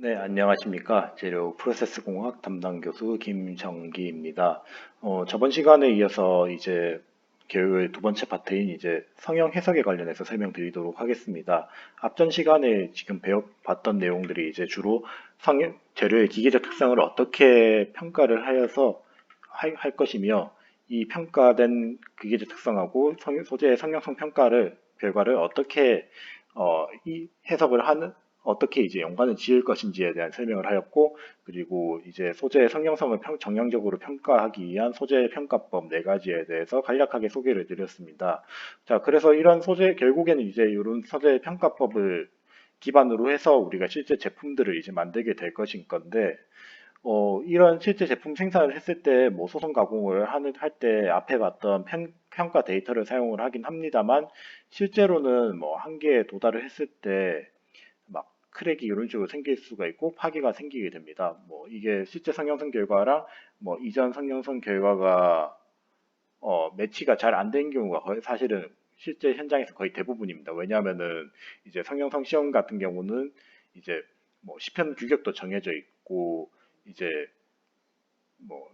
네, 안녕하십니까. 재료 프로세스 공학 담당 교수 김정기입니다. 저번 시간에 이어서 이제 교육의 두 번째 파트인 이제 성형 해석에 관련해서 설명드리도록 하겠습니다. 앞전 시간에 지금 배워봤던 내용들이 이제 주로 재료의 기계적 특성을 어떻게 평가를 하여서 할 것이며, 이 평가된 기계적 특성하고 소재의 성형성 결과를 어떻게 이 해석을 하는 어떻게 이제 연관을 지을 것인지에 대한 설명을 하였고, 그리고 이제 소재의 성형성을 정량적으로 평가하기 위한 소재 평가법 네 가지에 대해서 간략하게 소개를 드렸습니다. 자, 그래서 이런 결국에는 이제 이런 소재 평가법을 기반으로 해서 우리가 실제 제품들을 이제 만들게 될 것인 건데, 이런 실제 제품 생산을 했을 때, 뭐, 소송 가공을 할 때 앞에 봤던 평가 데이터를 사용을 하긴 합니다만, 실제로는 뭐, 한계에 도달을 했을 때, 막, 크랙이 이런 식으로 생길 수가 있고, 파기가 생기게 됩니다. 뭐, 이게 실제 성형성 결과랑, 뭐, 이전 성형성 결과가, 매치가 잘 안 된 경우가 사실은 실제 현장에서 거의 대부분입니다. 왜냐하면은, 이제 성형성 시험 같은 경우는, 이제, 뭐, 시편 규격도 정해져 있고, 이제, 뭐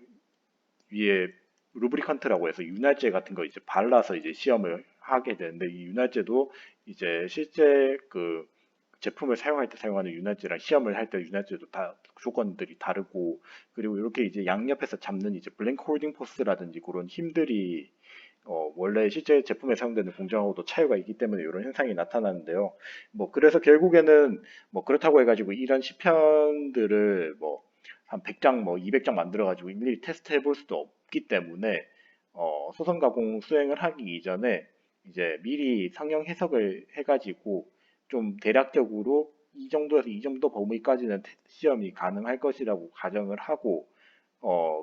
위에 루브리컨트라고 해서 윤활제 같은 거 이제 발라서 이제 시험을 하게 되는데, 이 윤활제도 이제 실제 그 제품을 사용할 때 사용하는 윤활제랑 시험을 할 때 윤활제도 다 조건들이 다르고, 그리고 이렇게 이제 양옆에서 잡는 이제 블랭크 홀딩 포스라든지 그런 힘들이 원래 실제 제품에 사용되는 공정하고도 차이가 있기 때문에 이런 현상이 나타나는데요. 뭐 그래서 결국에는 뭐 그렇다고 해가지고 이런 시편들을 뭐 한 100장 뭐 200장 만들어가지고 일일이 테스트 해볼 수도 없기 때문에 소선 가공 수행을 하기 이전에 이제 미리 상형 해석을 해가지고 좀 대략적으로 이 정도에서 이 정도 범위까지는 시험이 가능할 것이라고 가정을 하고,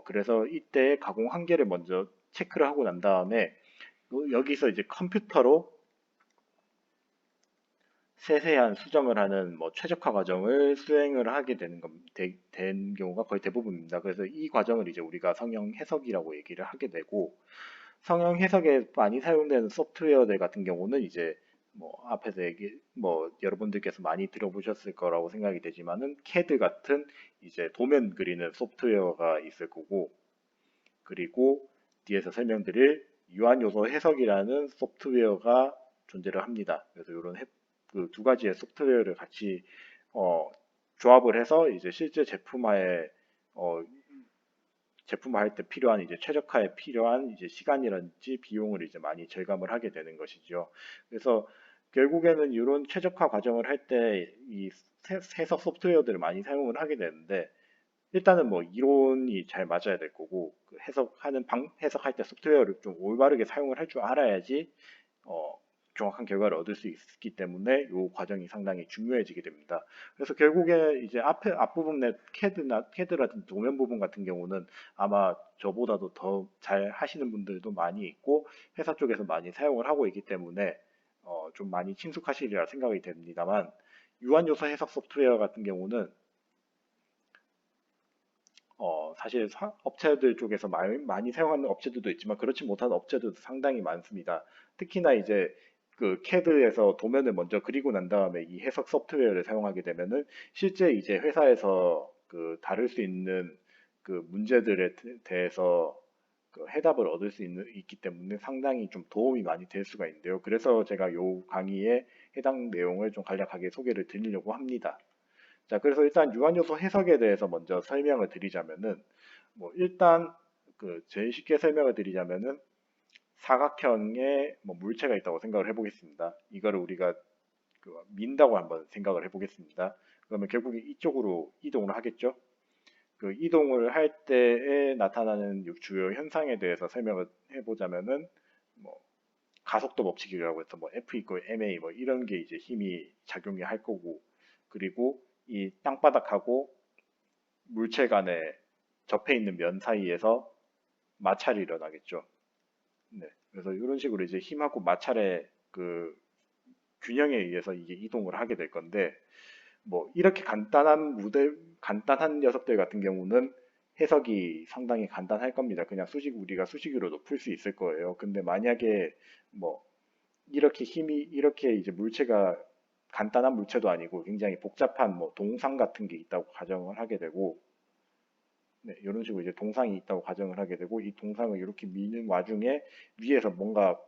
그래서 이때 가공 한계를 먼저 체크를 하고 난 다음에 여기서 이제 컴퓨터로 세세한 수정을 하는 뭐 최적화 과정을 수행을 하게 된 경우가 거의 대부분입니다. 그래서 이 과정을 이제 우리가 성형 해석이라고 얘기를 하게 되고, 성형 해석에 많이 사용되는 소프트웨어들 같은 경우는 이제 뭐 앞에서 뭐 여러분들께서 많이 들어보셨을 거라고 생각이 되지만은 CAD 같은 이제 도면 그리는 소프트웨어가 있을 거고, 그리고 뒤에서 설명드릴 유한 요소 해석이라는 소프트웨어가 존재를 합니다. 그래서 이런 그두 가지의 소프트웨어를 같이 어, 조합을 해서 이제 실제 어, 제품화할 때 필요한 이제 최적화에 필요한 이제 시간이라든지 비용을 이제 많이 절감을 하게 되는 것이죠. 그래서 결국에는 이런 최적화 과정을 할 때 이 해석 소프트웨어들을 많이 사용을 하게 되는데, 일단은 뭐 이론이 잘 맞아야 될 거고, 그 해석할 때 소프트웨어를 좀 올바르게 사용을 할 줄 알아야지 어, 정확한 결과를 얻을 수 있기 때문에 이 과정이 상당히 중요해지게 됩니다. 그래서 결국에 이제 앞부분의 캐드라든지 도면 부분 같은 경우는 아마 저보다도 더 잘 하시는 분들도 많이 있고, 회사 쪽에서 많이 사용을 하고 있기 때문에 좀 많이 친숙하시리라 생각이 됩니다만, 유한요소 해석 소프트웨어 같은 경우는 사실 업체들 쪽에서 많이 사용하는 업체들도 있지만 그렇지 못한 업체들도 상당히 많습니다. 특히나 이제 그 CAD에서 도면을 먼저 그리고 난 다음에 이 해석 소프트웨어를 사용하게 되면은 실제 이제 회사에서 그 다룰 수 있는 그 문제들에 대해서 그 해답을 얻을 수 있기 때문에 상당히 좀 도움이 많이 될 수가 있는데요. 그래서 제가 요 강의에 해당 내용을 좀 간략하게 소개를 드리려고 합니다. 자, 그래서 일단 유한요소 해석에 대해서 먼저 설명을 드리자면은, 뭐, 일단, 제일 쉽게 설명을 드리자면은, 사각형의 뭐 물체가 있다고 생각을 해보겠습니다. 이거를 우리가 민다고 한번 생각을 해보겠습니다. 그러면 결국에 이쪽으로 이동을 하겠죠? 그 이동을 할 때에 나타나는 주요 현상에 대해서 설명을 해보자면은, 뭐, 가속도 법칙이라고 해서 뭐 F 이퀄 ma 뭐 이런 게 이제 힘이 작용이 할 거고, 그리고 이 땅바닥하고 물체 간에 접해 있는 면 사이에서 마찰이 일어나겠죠. 네. 그래서 이런 식으로 이제 힘하고 마찰의 그 균형에 의해서 이게 이동을 하게 될 건데, 뭐 이렇게 간단한 녀석들 같은 경우는 해석이 상당히 간단할 겁니다. 그냥 우리가 수직으로도 풀 수 있을 거예요. 근데 만약에 뭐 이렇게 이제 물체가 간단한 물체도 아니고 굉장히 복잡한 뭐 동상 같은 게 있다고 가정을 하게 되고, 네, 이런 식으로 이제 동상이 있다고 가정을 하게 되고, 이 동상을 이렇게 미는 와중에 위에서 뭔가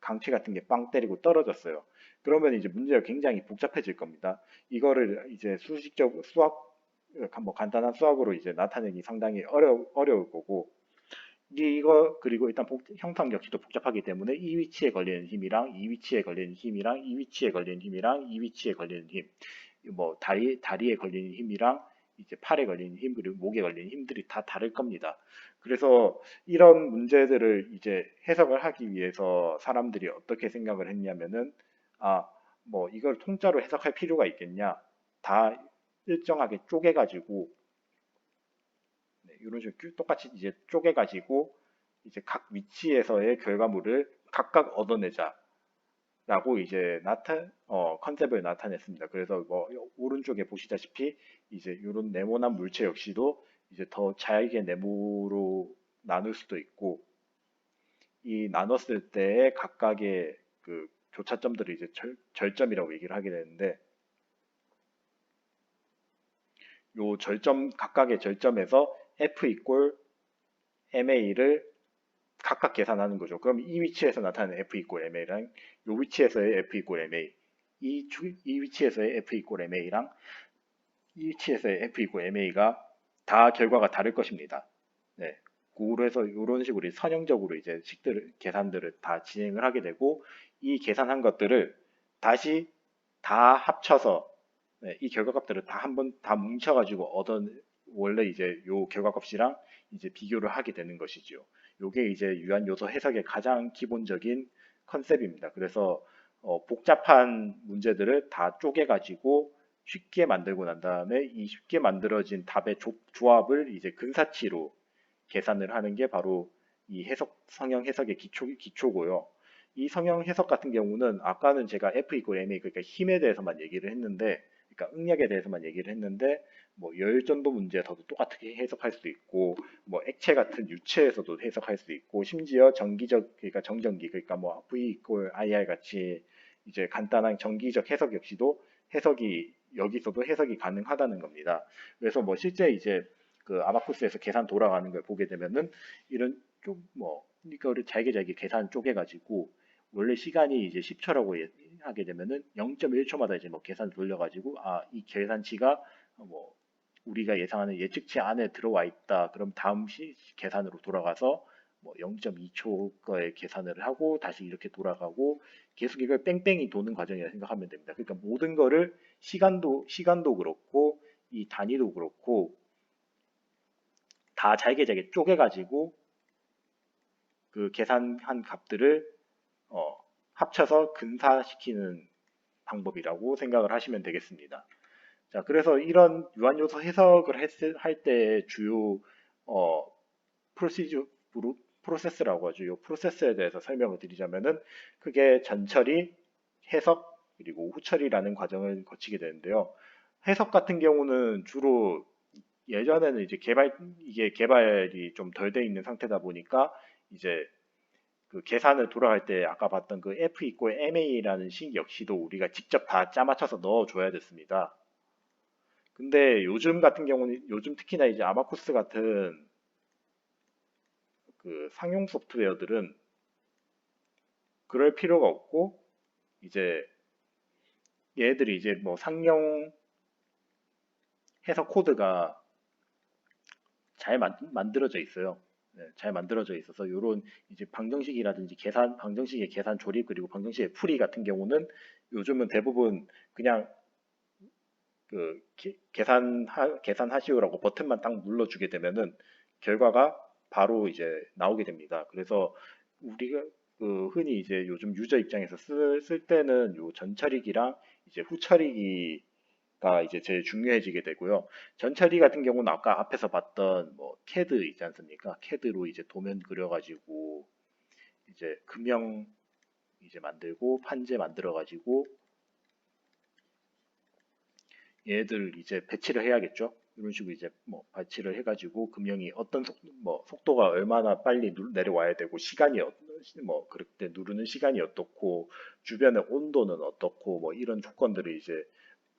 강치 같은 게 빵 때리고 떨어졌어요. 그러면 이제 문제가 굉장히 복잡해질 겁니다. 이거를 이제 수식적 수학, 뭐 간단한 수학으로 이제 나타내기 상당히 어려울 거고, 이거 그리고 일단 형상 역시도 복잡하기 때문에 이 위치에 걸리는 힘이랑 이 위치에 걸리는 힘이랑 이 위치에 걸리는 힘이랑 이 위치에 걸리는 힘, 뭐 다리에 걸리는 힘이랑 이제 팔에 걸리는 힘 그리고 목에 걸리는 힘들이 다 다를 겁니다. 그래서 이런 문제들을 이제 해석을 하기 위해서 사람들이 어떻게 생각을 했냐면은, 아, 뭐 이걸 통짜로 해석할 필요가 있겠냐? 다 일정하게 쪼개가지고, 네, 이런 식으로 똑같이 이제 쪼개가지고 이제 각 위치에서의 결과물을 각각 얻어내자라고 이제 컨셉을 나타냈습니다. 그래서 뭐 오른쪽에 보시다시피 이제 이런 네모난 물체 역시도 이제 더 잘게 네모로 나눌 수도 있고, 이 나눴을 때의 각각의 그 교차점들을 이제 절점이라고 얘기를 하게 되는데, 요 절점 각각의 절점에서 F 이꼴 MA를 각각 계산하는 거죠. 그럼 이 위치에서 나타나는 F 이꼴 MA랑 이 위치에서의 F 이꼴 MA, 이 위치에서의 F 이꼴 MA랑 이 위치에서의 F 이꼴 MA가 다 결과가 다를 것입니다. 네. 그래서 이런 식으로 선형적으로 이제 계산들을 다 진행을 하게 되고, 이 계산한 것들을 다시 다 합쳐서, 네, 이 결과값들을 다 한번 다 뭉쳐가지고 얻은 원래 이제 요 결과값이랑 이제 비교를 하게 되는 것이죠. 요게 이제 유한 요소 해석의 가장 기본적인 컨셉입니다. 그래서 복잡한 문제들을 다 쪼개가지고 쉽게 만들고 난 다음에 이 쉽게 만들어진 답의 조합을 이제 근사치로 계산을 하는 게 바로 이 성형 해석의 기초고요. 이 성형 해석 같은 경우는 아까는 제가 F 이퀄 ma, 그러니까 힘에 대해서만 얘기를 했는데, 그러니까 응력에 대해서만 얘기를 했는데, 뭐 열전도 문제에서도 똑같게 해석할 수 있고, 뭐 액체 같은 유체에서도 해석할 수 있고, 심지어 그러니까 정전기, 그러니까 뭐 V 이퀄 IR 같이 이제 간단한 정기적 해석 역시도 여기서도 해석이 가능하다는 겁니다. 그래서 뭐 실제 이제 그 아바쿠스에서 계산 돌아가는 걸 보게 되면은 이런 좀 뭐 이거를 잘게 계산 쪼개가지고 원래 시간이 이제 10초라고 하게 되면은 0.1초마다 이제 뭐 계산 돌려가지고, 이 계산치가 뭐 우리가 예상하는 예측치 안에 들어와 있다. 그럼 다음 계산으로 돌아가서 뭐 0.2초 거에 계산을 하고 다시 이렇게 돌아가고 계속 이걸 뺑뺑이 도는 과정이라 생각하면 됩니다. 그러니까 모든 거를 시간도 그렇고 이 단위도 그렇고 다 잘게 쪼개가지고 그 계산한 값들을 어, 합쳐서 근사시키는 방법이라고 생각을 하시면 되겠습니다. 자, 그래서 이런 유한요소 해석을 할 때 주요 어, 프로시저 프로세스라고 하죠. 이 프로세스에 대해서 설명을 드리자면은 그게 전처리, 해석, 그리고 후처리라는 과정을 거치게 되는데요. 해석 같은 경우는 주로 예전에는 이제 이게 개발이 좀 덜 돼 있는 상태다 보니까 이제 그 계산을 돌아갈 때 아까 봤던 그 F 이퀄 MA라는 식 역시도 우리가 직접 다 짜맞춰서 넣어줘야 됐습니다. 근데 요즘 같은 경우는 요즘 특히나 이제 아바쿠스 같은 그 상용 소프트웨어들은 그럴 필요가 없고 이제 얘들이 이제 뭐 상용 해석 코드가 잘 만들어져 있어요. 네, 잘 만들어져 있어서 이런 이제 방정식이라든지 방정식의 계산 조립 그리고 방정식의 풀이 같은 경우는 요즘은 대부분 그냥 그 계산하시오라고 버튼만 딱 눌러주게 되면은 결과가 바로 이제 나오게 됩니다. 그래서 우리가 그 흔히 이제 요즘 유저 입장에서 쓸 때는 요 전처리기랑 이제 후처리기가 이제 제일 중요해지게 되고요. 전처리 같은 경우는 아까 앞에서 봤던 뭐 캐드 있지 않습니까? 캐드로 이제 도면 그려가지고 이제 금형 이제 만들고 판재 만들어가지고 얘들 이제 배치를 해야겠죠. 이런 식으로 이제 뭐 배치를 해가지고 금형이 어떤 속도가 얼마나 빨리 내려와야 되고 시간이 뭐 그럴 때 누르는 시간이 어떻고 주변의 온도는 어떻고 뭐 이런 조건들을 이제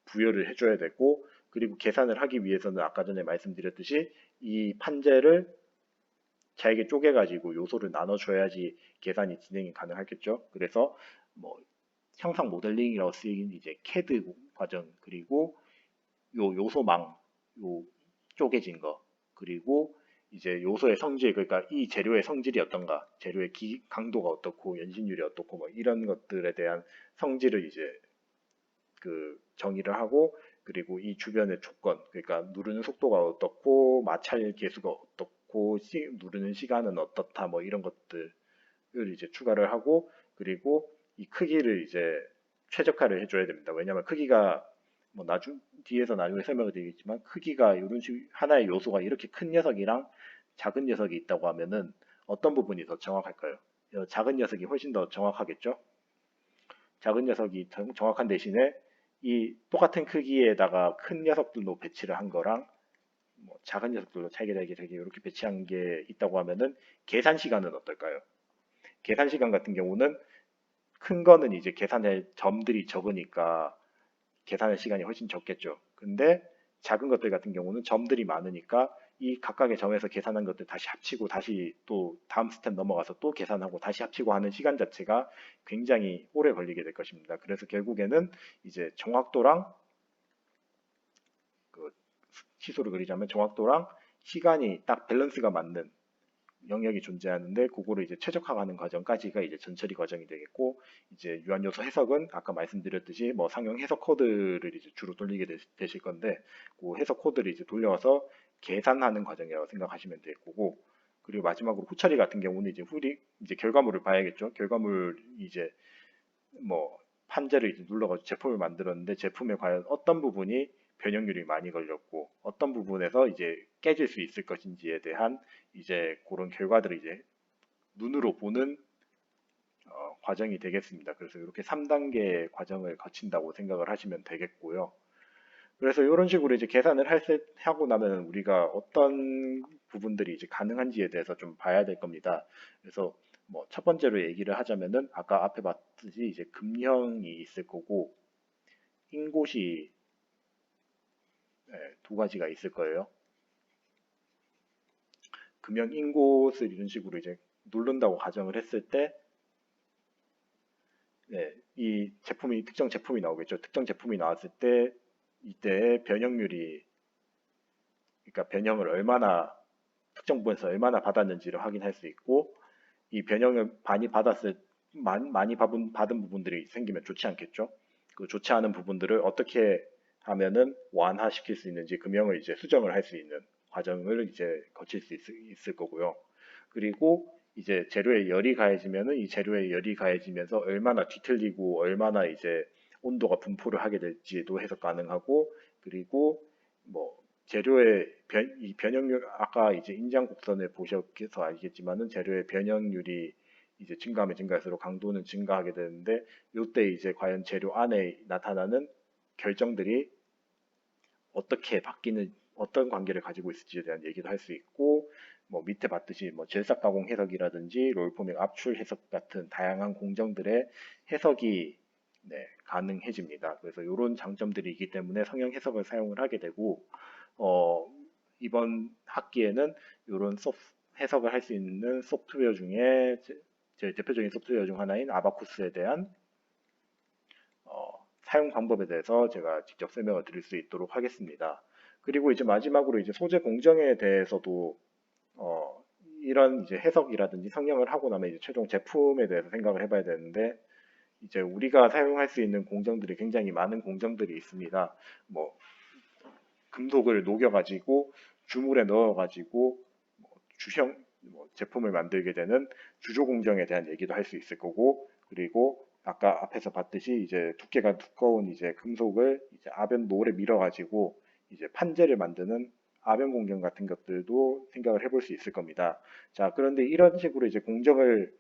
부여를 해줘야 되고 그리고 계산을 하기 위해서는 아까 전에 말씀드렸듯이 이 판재를 잘게 쪼개가지고 요소를 나눠줘야지 계산이 진행이 가능하겠죠. 그래서 뭐 형상 모델링이라고 쓰이는 이제 CAD 과정 그리고 요 요소망 요 쪼개진 거 그리고 이제 요소의 성질 그러니까 이 재료의 성질이 어떤가 재료의 강도가 어떻고 연신율이 어떻고 뭐 이런 것들에 대한 성질을 이제 그 정의를 하고 그리고 이 주변의 조건 그러니까 누르는 속도가 어떻고 마찰 계수가 어떻고 누르는 시간은 어떻다 뭐 이런 것들을 이제 추가를 하고 그리고 이 크기를 이제 최적화를 해줘야 됩니다. 왜냐하면 크기가 뭐 뒤에서 나중에 설명을 드리겠지만 크기가 이런 식 하나의 요소가 이렇게 큰 녀석이랑 작은 녀석이 있다고 하면은 어떤 부분이 더 정확할까요? 작은 녀석이 훨씬 더 정확하겠죠? 작은 녀석이 정확한 대신에 이 똑같은 크기에다가 큰 녀석들로 배치를 한 거랑 뭐 작은 녀석들로 잘게 이렇게 배치한 게 있다고 하면은 계산 시간은 어떨까요? 계산 시간 같은 경우는 큰 거는 이제 계산할 점들이 적으니까 계산할 시간이 훨씬 적겠죠. 근데 작은 것들 같은 경우는 점들이 많으니까 이 각각의 점에서 계산한 것들 다시 합치고 다시 또 다음 스텝 넘어가서 또 계산하고 다시 합치고 하는 시간 자체가 굉장히 오래 걸리게 될 것입니다. 그래서 결국에는 이제 정확도랑 그 시소를 그리자면 정확도랑 시간이 딱 밸런스가 맞는 영역이 존재하는데 그거를 이제 최적화하는 과정까지가 이제 전처리 과정이 되겠고 이제 유한요소 해석은 아까 말씀드렸듯이 뭐 상용 해석 코드를 이제 주로 돌리게 되실 건데 그 해석 코드를 이제 돌려와서 계산하는 과정이라고 생각하시면 될 거고 그리고 마지막으로 후처리 같은 경우는 이제 결과물을 봐야겠죠. 결과물 이제 뭐 판재를 이제 눌러가지고 제품을 만들었는데 제품에 과연 어떤 부분이 변형률이 많이 걸렸고 어떤 부분에서 이제 깨질 수 있을 것인지에 대한 이제 그런 결과들을 이제 눈으로 보는 과정이 되겠습니다. 그래서 이렇게 3단계 과정을 거친다고 생각을 하시면 되겠고요. 그래서 이런 식으로 이제 계산을 하고 나면 우리가 어떤 부분들이 이제 가능한지에 대해서 좀 봐야 될 겁니다. 그래서 뭐 첫 번째로 얘기를 하자면은 아까 앞에 봤듯이 이제 금형이 있을 거고 인곳이 두 가지가 있을 거예요. 금형 인곳을 이런 식으로 이제 누른다고 가정을 했을 때 이 제품이 특정 제품이 나오겠죠. 특정 제품이 나왔을 때 이때 변형률이 그러니까 변형을 얼마나 특정 부분에서 얼마나 받았는지를 확인할 수 있고 이 변형을 많이 받은 부분들이 생기면 좋지 않겠죠. 그 좋지 않은 부분들을 어떻게 하면은 완화시킬 수 있는지 금형을 이제 수정을 할 수 있는 과정을 이제 거칠 수 있을 거고요. 그리고 이제 재료에 열이 가해지면은 이 재료에 열이 가해지면서 얼마나 뒤틀리고 얼마나 이제 온도가 분포를 하게 될지도 해석 가능하고 그리고 뭐 재료의 이 변형률 아까 이제 인장 곡선을 보셔서 알겠지만은 재료의 변형률이 이제 증가하면 증가할수록 강도는 증가하게 되는데 이때 이제 과연 재료 안에 나타나는 결정들이 어떻게 바뀌는 어떤 관계를 가지고 있을지에 대한 얘기도 할 수 있고 뭐 밑에 봤듯이 뭐 jel삭 가공 해석이라든지 롤포밍 압출 해석 같은 다양한 공정들의 해석이 가능해집니다. 그래서 이런 장점들이 있기 때문에 성형 해석을 사용을 하게 되고 이번 학기에는 이런 해석을 할 수 있는 소프트웨어 중에 제일 대표적인 소프트웨어 중 하나인 아바쿠스에 대한 사용 방법에 대해서 제가 직접 설명을 드릴 수 있도록 하겠습니다. 그리고 이제 마지막으로 이제 소재 공정에 대해서도 이런 이제 해석이라든지 성형을 하고 나면 이제 최종 제품에 대해서 생각을 해봐야 되는데 이제 우리가 사용할 수 있는 공정들이 굉장히 많은 공정들이 있습니다. 뭐 금속을 녹여가지고 주물에 넣어가지고 주형 제품을 만들게 되는 주조 공정에 대한 얘기도 할 수 있을 거고 그리고 아까 앞에서 봤듯이 이제 두께가 두꺼운 이제 금속을 이제 아변노을에 밀어가지고 이제 판재를 만드는 아변 공정 같은 것들도 생각을 해볼 수 있을 겁니다. 자, 그런데 이런 식으로 이제 공정을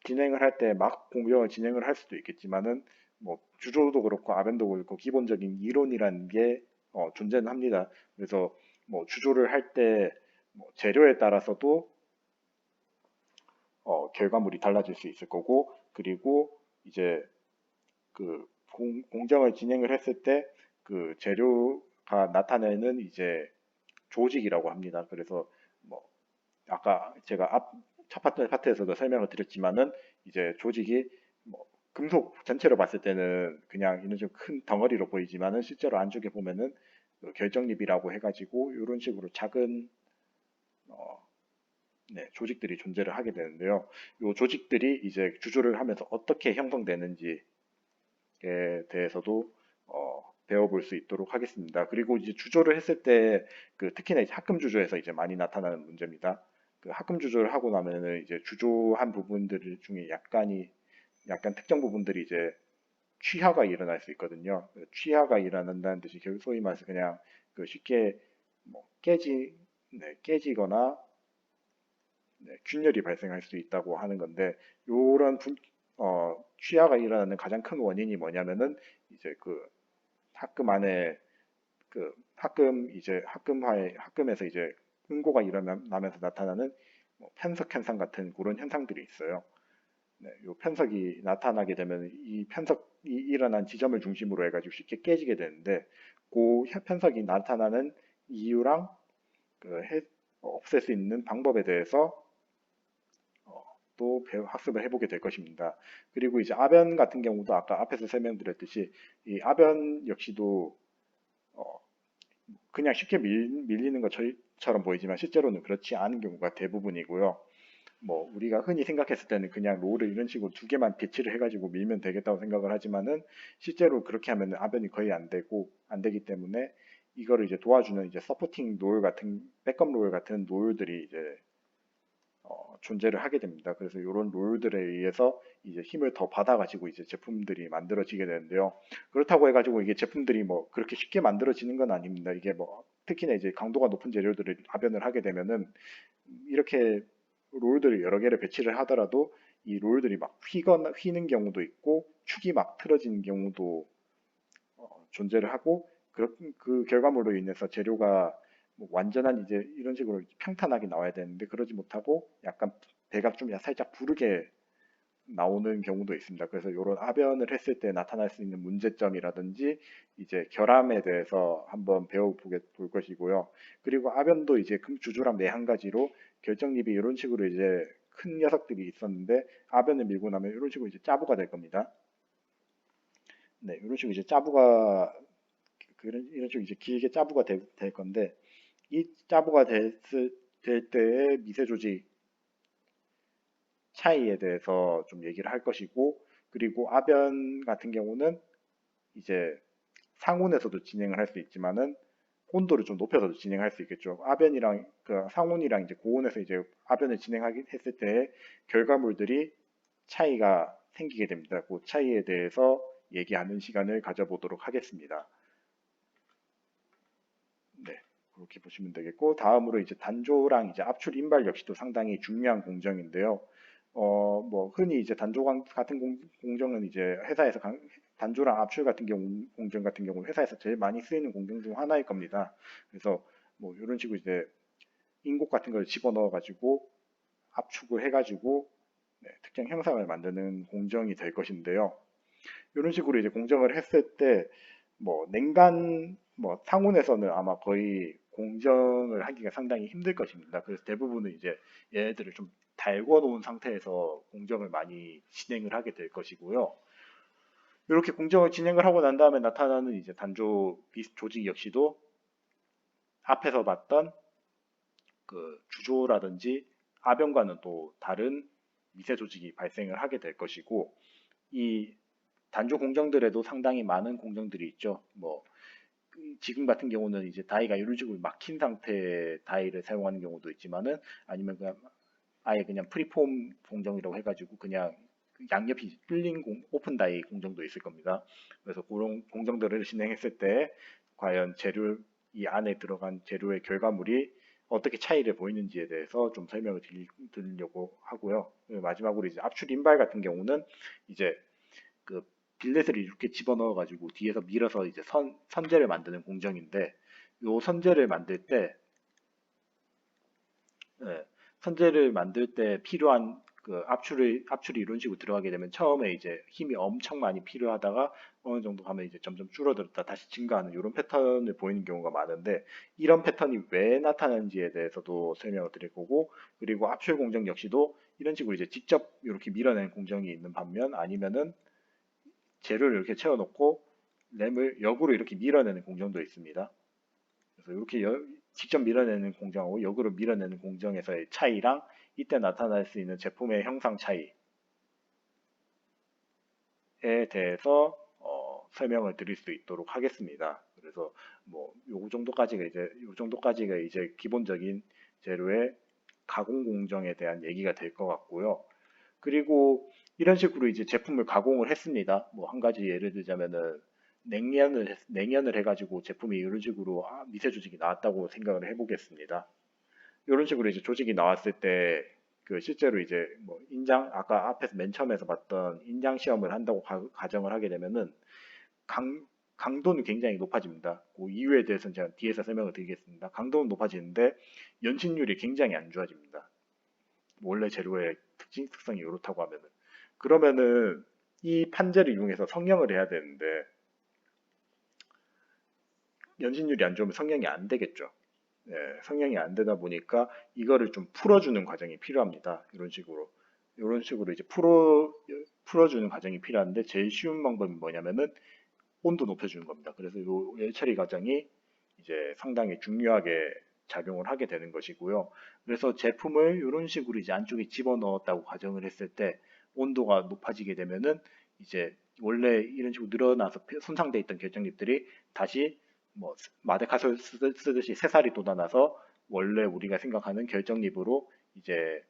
진행을 할 때 막 공정을 진행을 할 수도 있겠지만은 뭐 주조도 그렇고 아변도 그렇고 기본적인 이론이라는 게 존재는 합니다. 그래서 뭐 주조를 할 때 재료에 따라서도 결과물이 달라질 수 있을 거고, 그리고 이제 그 공정을 진행을 했을 때 그 재료가 나타내는 이제 조직이라고 합니다. 그래서 뭐 아까 제가 첫 파트에서도 설명을 드렸지만은 이제 조직이 뭐 금속 전체로 봤을 때는 그냥 이런 좀 큰 덩어리로 보이지만은 실제로 안쪽에 보면은 그 결정립이라고 해가지고 이런 식으로 작은 어, 네, 조직들이 존재를 하게 되는데요. 이 조직들이 이제 주조를 하면서 어떻게 형성되는지에 대해서도 배워볼 수 있도록 하겠습니다. 그리고 이제 주조를 했을 때 그 특히나 이제 합금 주조에서 이제 많이 나타나는 문제입니다. 그 합금 주조를 하고 나면은 이제 주조한 부분들 중에 약간 특정 부분들이 이제 취하가 일어날 수 있거든요. 그 취하가 일어난다는 뜻이 결국 소위 말해서 그냥 그 쉽게 뭐 깨지거나 네, 균열이 발생할 수 있다고 하는 건데 요런 취하가 일어나는 가장 큰 원인이 뭐냐면은 이제 그 학금 안에 그 학금에서 이제 응고가 일어나면서 나타나는 편석 현상 같은 그런 현상들이 있어요. 네, 요 편석이 나타나게 되면 이 편석이 일어난 지점을 중심으로 해가지고 쉽게 깨지게 되는데 그 편석이 나타나는 이유랑 없앨 수 있는 방법에 대해서 또 학습을 해보게 될 것입니다. 그리고 이제 아변 같은 경우도 아까 앞에서 설명드렸듯이 이 아변 역시도 어, 그냥 쉽게 밀리는 것처럼 보이지만 실제로는 그렇지 않은 경우가 대부분이고요. 뭐 우리가 흔히 생각했을 때는 그냥 롤을 이런 식으로 두 개만 배치를 해가지고 밀면 되겠다고 생각을 하지만은 실제로 그렇게 하면 아변이 거의 안 되기 때문에 이거를 이제 도와주는 이제 서포팅 롤 같은 백업 롤 같은 롤들이 이제 존재를 하게 됩니다. 그래서 이런 롤들에 의해서 이제 힘을 더 받아가지고 이제 제품들이 만들어지게 되는데요. 그렇다고 해가지고 이게 제품들이 뭐 그렇게 쉽게 만들어지는 건 아닙니다. 이게 뭐 특히나 이제 강도가 높은 재료들을 합연을 하게 되면은 이렇게 롤들을 여러 개를 배치를 하더라도 이 롤들이 막 휘는 경우도 있고 축이 막 틀어지는 경우도 존재를 하고 그 결과물로 인해서 재료가 뭐 완전한 이제 이런 식으로 평탄하게 나와야 되는데 그러지 못하고 약간 배가 좀 살짝 부르게 나오는 경우도 있습니다. 그래서 이런 아변을 했을 때 나타날 수 있는 문제점이라든지 이제 결함에 대해서 한번 배워보게 볼 것이고요. 그리고 아변도 이제 금주조랑 매 한 가지로 결정립이 이런 식으로 이제 큰 녀석들이 있었는데 아변을 밀고 나면 이런 식으로 이제 짜부가 될 겁니다. 네, 이런 식으로 이제 짜부가 이런 식으로 이제 길게 짜부가 될 건데 이 짜부가 될 때의 미세 조직 차이에 대해서 좀 얘기를 할 것이고 그리고 아변 같은 경우는 이제 상온에서도 진행을 할 수 있지만은 온도를 좀 높여서도 진행할 수 있겠죠. 아변이랑 그 상온이랑 이제 고온에서 이제 아변을 진행하기 했을 때 결과물들이 차이가 생기게 됩니다. 그 차이에 대해서 얘기하는 시간을 가져보도록 하겠습니다. 네, 그렇게 보시면 되겠고 다음으로 이제 단조랑 이제 압출 인발 역시도 상당히 중요한 공정인데요. 뭐 흔히 이제 같은 공정은 이제 단조랑 압출 같은 공정 같은 경우 회사에서 제일 많이 쓰이는 공정 중 하나일 겁니다. 그래서 뭐 이런 식으로 이제 인곡 같은 걸 집어넣어 가지고 압축을 해가지고 네, 특정 형상을 만드는 공정이 될 것인데요. 이런 식으로 이제 공정을 했을 때 뭐 냉간 뭐 상온에서는 아마 거의 공정을 하기가 상당히 힘들 것입니다. 그래서 대부분은 이제 얘네들을 좀 달궈 놓은 상태에서 공정을 많이 진행을 하게 될 것이고요. 이렇게 공정을 진행을 하고 난 다음에 나타나는 이제 단조 조직 역시도 앞에서 봤던 그 주조라든지 아변과는 또 다른 미세 조직이 발생을 하게 될 것이고 이 단조 공정들에도 상당히 많은 공정들이 있죠. 뭐 지금 같은 경우는 이제 다이가 이런 식으로 막힌 상태의 다이를 사용하는 경우도 있지만은 아니면 그냥 아예 그냥 프리폼 공정이라고 해가지고 그냥 양옆이 뚫린 오픈 다이 공정도 있을 겁니다. 그래서 그런 공정들을 진행했을 때 과연 이 안에 들어간 재료의 결과물이 어떻게 차이를 보이는지에 대해서 좀 설명을 드리려고 하고요. 마지막으로 이제 압출 인발 같은 경우는 이제 그 빌렛을 이렇게 집어넣어가지고 뒤에서 밀어서 이제 선재를 만드는 공정인데, 요 선재를 만들 때, 예, 선재를 만들 때 필요한 그 압출이 이런 식으로 들어가게 되면 처음에 이제 힘이 엄청 많이 필요하다가 어느 정도 가면 이제 점점 줄어들었다 다시 증가하는 이런 패턴을 보이는 경우가 많은데, 이런 패턴이 왜 나타나는지에 대해서도 설명을 드릴 거고, 그리고 압출 공정 역시도 이런 식으로 이제 직접 이렇게 밀어낸 공정이 있는 반면, 아니면은 재료를 이렇게 채워놓고 램을 역으로 이렇게 밀어내는 공정도 있습니다. 그래서 이렇게 직접 밀어내는 공정하고 역으로 밀어내는 공정에서의 차이랑 이때 나타날 수 있는 제품의 형상 차이에 대해서 설명을 드릴 수 있도록 하겠습니다. 그래서 뭐 요 정도까지가 이제 기본적인 재료의 가공 공정에 대한 얘기가 될 것 같고요. 그리고 이런 식으로 이제 제품을 가공을 했습니다. 뭐 한 가지 예를 들자면은 냉연을 해가지고 제품이 이런 식으로 미세 조직이 나왔다고 생각을 해보겠습니다. 이런 식으로 이제 조직이 나왔을 때 그 실제로 이제 뭐 아까 앞에서 맨 처음에서 봤던 인장 시험을 한다고 가정을 하게 되면은 강 강도는 굉장히 높아집니다. 그 이유에 대해서는 제가 뒤에서 설명을 드리겠습니다. 강도는 높아지는데 연신율이 굉장히 안 좋아집니다. 원래 재료의 특성이 이렇다고 하면은, 그러면은 이 판재를 이용해서 성형을 해야 되는데 연신율이 안 좋으면 성형이 안 되겠죠. 예, 성형이 안 되다 보니까 이거를 좀 풀어주는 과정이 필요합니다. 이런 식으로 이제 풀어주는 과정이 필요한데, 제일 쉬운 방법이 뭐냐면은 온도 높여주는 겁니다. 그래서 이 열처리 과정이 이제 상당히 중요하게 작용을 하게 되는 것이고요. 그래서 제품을 이런 식으로 이제 안쪽에 집어넣었다고 가정을 했을 때 온도가 높아지게 되면은 이제 원래 이런 식으로 늘어나서 손상돼 있던 결정립들이 다시 뭐 마데카솔 쓰듯이 새살이 돋아나서 원래 우리가 생각하는 결정립으로 이제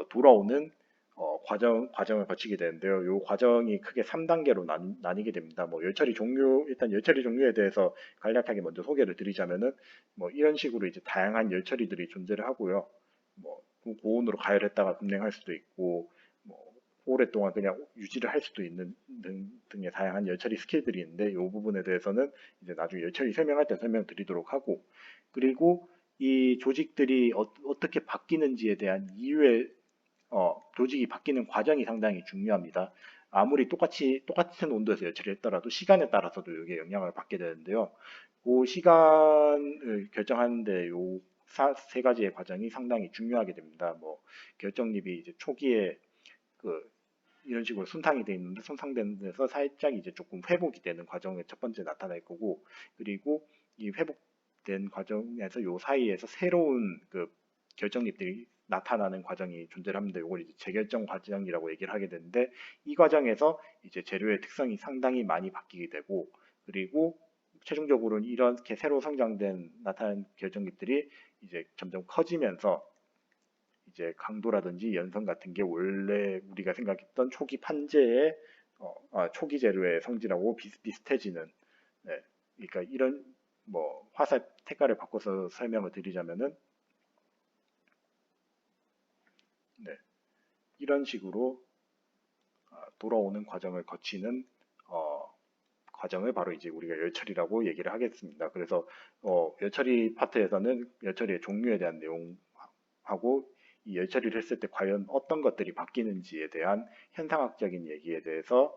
돌아오는 과정을 거치게 되는데요. 이 과정이 크게 3단계로 나뉘게 됩니다. 뭐 일단 열처리 종류에 대해서 간략하게 먼저 소개를 드리자면은 뭐 이런 식으로 이제 다양한 열처리들이 존재를 하고요. 뭐 고온으로 가열했다가 급냉할 수도 있고, 뭐 오랫동안 그냥 유지를 할 수도 있는 등의 다양한 열처리 스킬들이 있는데, 이 부분에 대해서는 이제 나중에 열처리 설명할 때 설명드리도록 하고, 그리고 이 조직들이 떻게 바뀌는지에 대한 이유의 조직이 바뀌는 과정이 상당히 중요합니다. 아무리 똑같은 온도에서 열처리를 했더라도 시간에 따라서도 이게 영향을 받게 되는데요. 그 시간을 결정하는데 요 세 가지의 과정이 상당히 중요하게 됩니다. 뭐 결정립이 이제 초기에 그 이런 식으로 손상이 돼 있는데, 손상되는 데서 살짝 이제 조금 회복이 되는 과정에 첫 번째 나타날 거고, 그리고 이 회복된 과정에서 요 사이에서 새로운 그 결정립들이 나타나는 과정이 존재를 합니다. 이걸 이제 재결정 과정이라고 얘기를 하게 되는데, 이 과정에서 이제 재료의 특성이 상당히 많이 바뀌게 되고, 그리고 최종적으로는 이렇게 새로 성장된 나타난 결정립들이 이제 점점 커지면서 이제 강도라든지 연성 같은 게 원래 우리가 생각했던 초기 판재의 초기 재료의 성질하고 비슷비슷해지는, 네. 그러니까 이런 뭐 화살 색깔을 바꿔서 설명을 드리자면은, 네. 이런 식으로 돌아오는 과정을 거치는 과정을 바로 이제 우리가 열처리라고 얘기를 하겠습니다. 그래서 열처리 파트에서는 열처리의 종류에 대한 내용하고 이 열처리를 했을 때 과연 어떤 것들이 바뀌는지에 대한 현상학적인 얘기에 대해서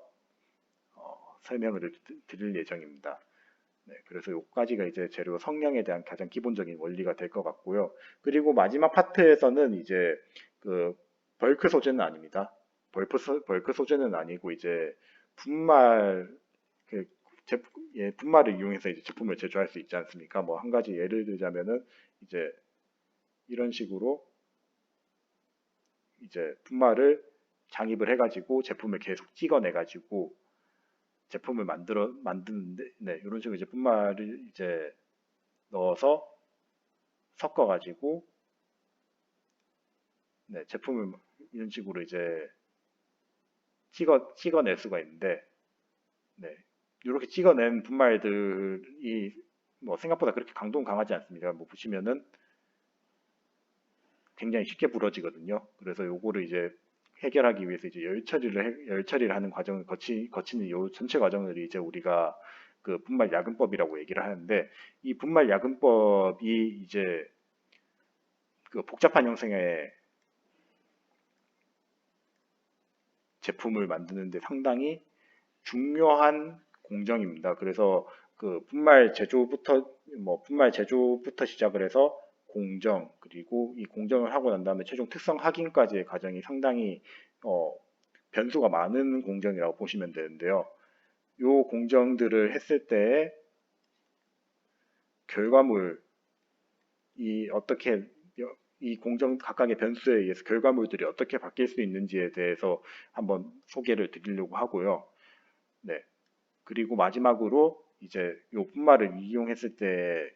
설명을 드릴 예정입니다. 네, 그래서 여기까지가 이제 재료 성형에 대한 가장 기본적인 원리가 될 것 같고요. 그리고 마지막 파트에서는 이제 그 벌크 소재는 아닙니다. 벌크 소재는 아니고 이제 분말 그 분말을 이용해서 이제 제품을 제조할 수 있지 않습니까? 뭐 한 가지 예를 들자면은 이제 이런 식으로 이제 분말을 장입을 해가지고 제품을 계속 찍어내가지고 제품을 만드는데, 네, 이런 식으로 이제 분말을 이제 넣어서 섞어가지고, 네, 제품을 이런 식으로 이제 찍어낼 수가 있는데, 네, 이렇게 찍어낸 분말들이 뭐 생각보다 그렇게 강도는 강하지 않습니다. 뭐 보시면은 굉장히 쉽게 부러지거든요. 그래서 요거를 이제 해결하기 위해서 이제 열 처리를 하는 과정을 거치는 이 전체 과정을 이제 우리가 그 분말 야근법이라고 얘기를 하는데, 이 분말 야근법이 이제 그 복잡한 형성의 제품을 만드는데 상당히 중요한 공정입니다. 그래서 그 분말 제조부터 시작을 해서 공정, 그리고 이 공정을 하고 난 다음에 최종 특성 확인까지의 과정이 상당히 어, 변수가 많은 공정이라고 보시면 되는데요. 이 공정들을 했을 때 결과물이 어떻게 이 공정 각각의 변수에 의해서 결과물들이 어떻게 바뀔 수 있는지에 대해서 한번 소개를 드리려고 하고요. 네. 그리고 마지막으로 이제 요 분말을 이용했을 때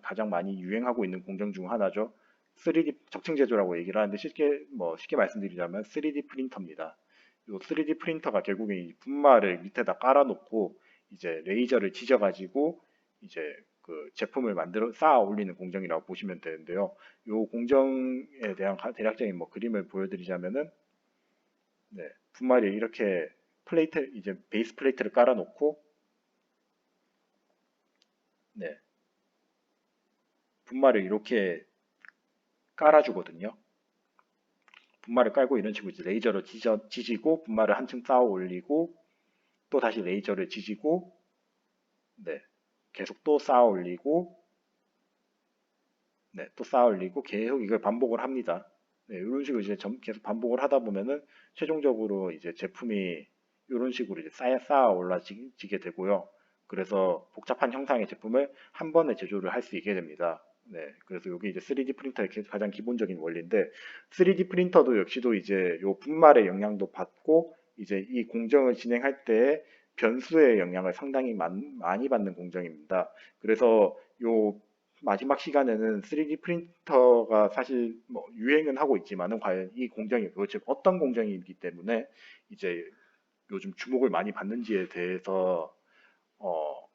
가장 많이 유행하고 있는 공정 중 하나죠. 3D 적층 제조라고 얘기를 하는데 쉽게 말씀드리자면 3D 프린터입니다. 요 3D 프린터가 결국에 이 분말을 밑에다 깔아놓고 이제 레이저를 지져가지고 이제 그 제품을 만들어 쌓아 올리는 공정이라고 보시면 되는데요. 요 공정에 대한 대략적인 뭐 그림을 보여드리자면은, 네, 분말이 이렇게 이제 베이스 플레이트를 깔아놓고, 네, 분말을 이렇게 깔아주거든요. 분말을 깔고 이런 식으로 이제 레이저로 지지고 분말을 한층 쌓아 올리고 또 다시 레이저를 지지고, 네, 계속 또 쌓아 올리고, 네, 또 쌓아 올리고 계속 이걸 반복을 합니다. 네, 이런 식으로 이제 계속 반복을 하다 보면은 최종적으로 이제 제품이 이런 식으로 이제 쌓아 올라지게 되고요. 그래서 복잡한 형상의 제품을 한 번에 제조를 할 수 있게 됩니다. 네, 그래서 이게 이제 3D 프린터의 가장 기본적인 원리인데, 3D 프린터도 역시도 이제 요 분말의 영향도 받고 이제 이 공정을 진행할 때 변수의 영향을 상당히 많이 받는 공정입니다. 그래서 요 마지막 시간에는 3D 프린터가 사실 뭐 유행은 하고 있지만은 과연 이 공정이 도대체 어떤 공정이기 때문에 이제 요즘 주목을 많이 받는지에 대해서 어,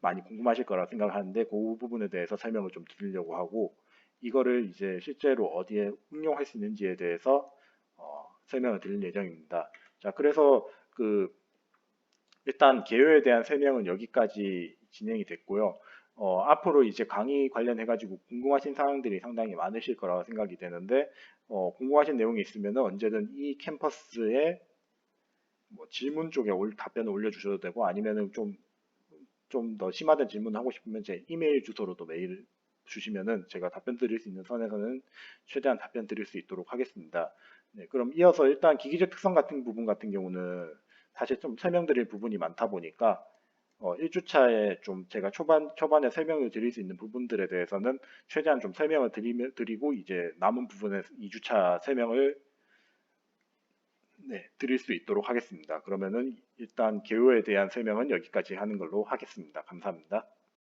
많이 궁금하실 거라 생각하는데, 그 부분에 대해서 설명을 좀 드리려고 하고, 이거를 이제 실제로 어디에 응용할 수 있는지에 대해서 설명을 드릴 예정입니다. 자, 그래서 그 일단 개요에 대한 설명은 여기까지 진행이 됐고요. 앞으로 이제 강의 관련해가지고 궁금하신 사항들이 상당히 많으실 거라고 생각이 되는데, 궁금하신 내용이 있으면 언제든 이 캠퍼스에 뭐 질문 쪽에 답변을 올려주셔도 되고, 아니면은 좀 더 심화된 질문을 하고 싶으면 제 이메일 주소로도 메일 주시면은 제가 답변 드릴 수 있는 선에서는 최대한 답변 드릴 수 있도록 하겠습니다. 네, 그럼 이어서 일단 기기적 특성 같은 부분 같은 경우는 사실 좀 설명드릴 부분이 많다 보니까 1주차에 좀 제가 초반에 설명을 드릴 수 있는 부분들에 대해서는 최대한 좀 설명을 드리고 이제 남은 부분에 2주차 설명을, 네, 드릴 수 있도록 하겠습니다. 그러면은 일단 개요에 대한 설명은 여기까지 하는 걸로 하겠습니다. 감사합니다.